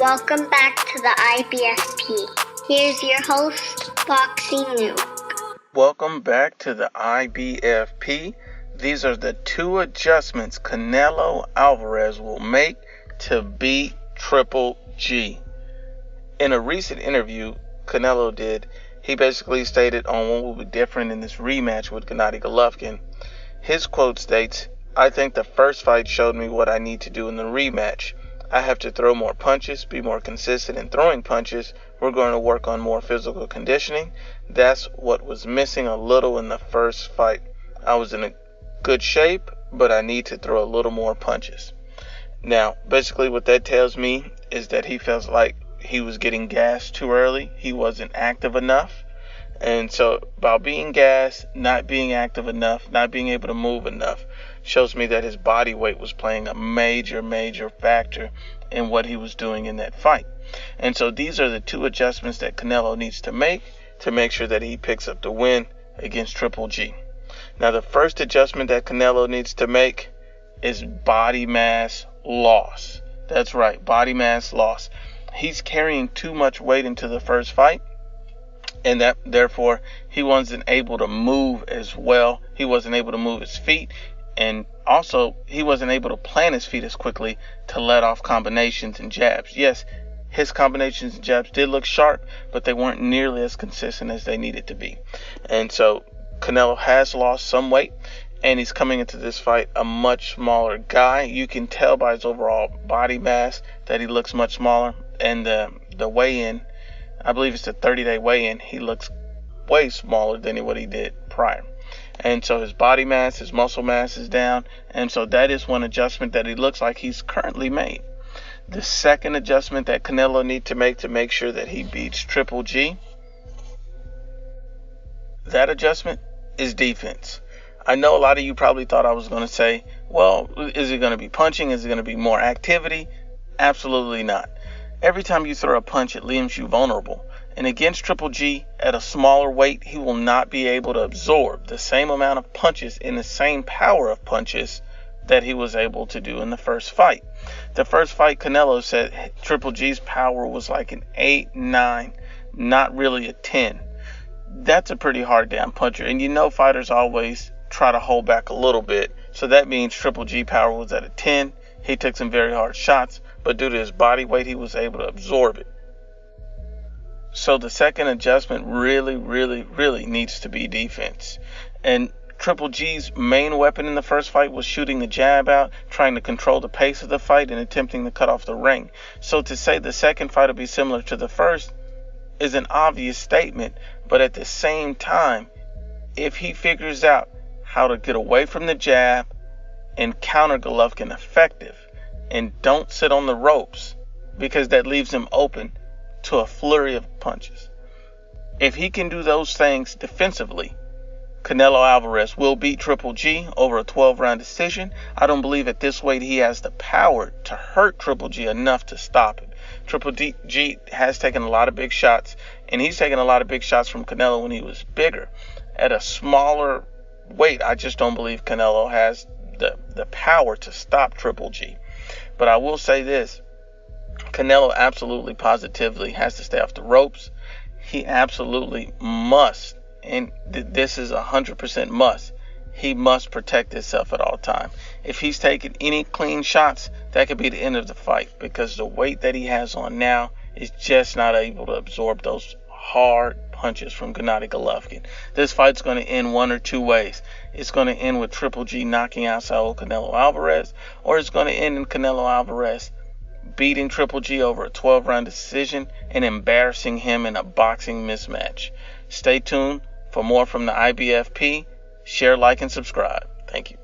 Welcome back to the IBFP. Here's your host, Boxing Nuke. Welcome back to the IBFP. These are the two adjustments Canelo Alvarez will make to beat Triple G. In a recent interview Canelo did, he basically stated on what will be different in this rematch with Gennady Golovkin. His quote states, "I think the first fight showed me what I need to do in the rematch. I have to throw more punches, be more consistent in throwing punches. We're going to work on more physical conditioning. That's what was missing a little in the first fight. I was in a good shape, but I need to throw a little more punches." Now, basically what that tells me is that he feels like he was getting gassed too early. He wasn't active enough. And so by being gassed, not being active enough, not being able to move enough, shows me that his body weight was playing a major factor in what he was doing in that fight. And so these are the two adjustments that Canelo needs to make sure that he picks up the win against Triple G. Now, the first adjustment that Canelo needs to make is body mass loss. That's right, body mass loss. He's carrying too much weight into the first fight, and that therefore he wasn't able to move as well. He wasn't able to move his feet, and also he wasn't able to plant his feet as quickly to let off combinations and jabs. Yes, his combinations and jabs did look sharp, but they weren't nearly as consistent as they needed to be. And so Canelo has lost some weight, and he's coming into this fight a much smaller guy. You can tell by his overall body mass that he looks much smaller, and the weigh-in, I believe it's the 30-day weigh-in, he looks way smaller than what he did prior. And so his body mass, his muscle mass is down, and so that is one adjustment that he looks like he's currently made. The second adjustment that Canelo needs to make sure that he beats Triple G, that adjustment is defense. I know a lot of you probably thought I was going to say, well, is it going to be punching? Is it going to be more activity? Absolutely not. Every time you throw a punch, it leaves you vulnerable. And against Triple G, at a smaller weight, he will not be able to absorb the same amount of punches in the same power of punches that he was able to do in the first fight. The first fight, Canelo said Triple G's power was like an 8, 9, not really a 10. That's a pretty hard damn puncher. And you know fighters always try to hold back a little bit. So that means Triple G power was at a 10. He took some very hard shots, but due to his body weight, he was able to absorb it. So the second adjustment really needs to be defense. And Triple G's main weapon in the first fight was shooting the jab out, trying to control the pace of the fight, and attempting to cut off the ring. So to say the second fight will be similar to the first is an obvious statement, but at the same time, if he figures out how to get away from the jab and counter Golovkin effective, and don't sit on the ropes, because that leaves him open to a flurry of punches. If he can do those things defensively, Canelo Alvarez will beat Triple G over a 12-round decision. I don't believe at this weight he has the power to hurt Triple G enough to stop it. Triple G has taken a lot of big shots, and he's taken a lot of big shots from Canelo when he was bigger. At a smaller weight, I just don't believe Canelo has the power to stop Triple G. But I will say this, Canelo absolutely positively has to stay off the ropes. He absolutely must, and this is 100% must, he must protect himself at all time. If he's taking any clean shots, that could be the end of the fight, because the weight that he has on now is just not able to absorb those hard punches from Gennady Golovkin. This fight's going to end one or two ways. It's going to end with Triple G knocking out Saul Canelo Alvarez, or it's going to end in Canelo Alvarez beating Triple G over a 12-round decision and embarrassing him in a boxing mismatch. Stay tuned for more from the IBFP. Share, like, and subscribe. Thank you.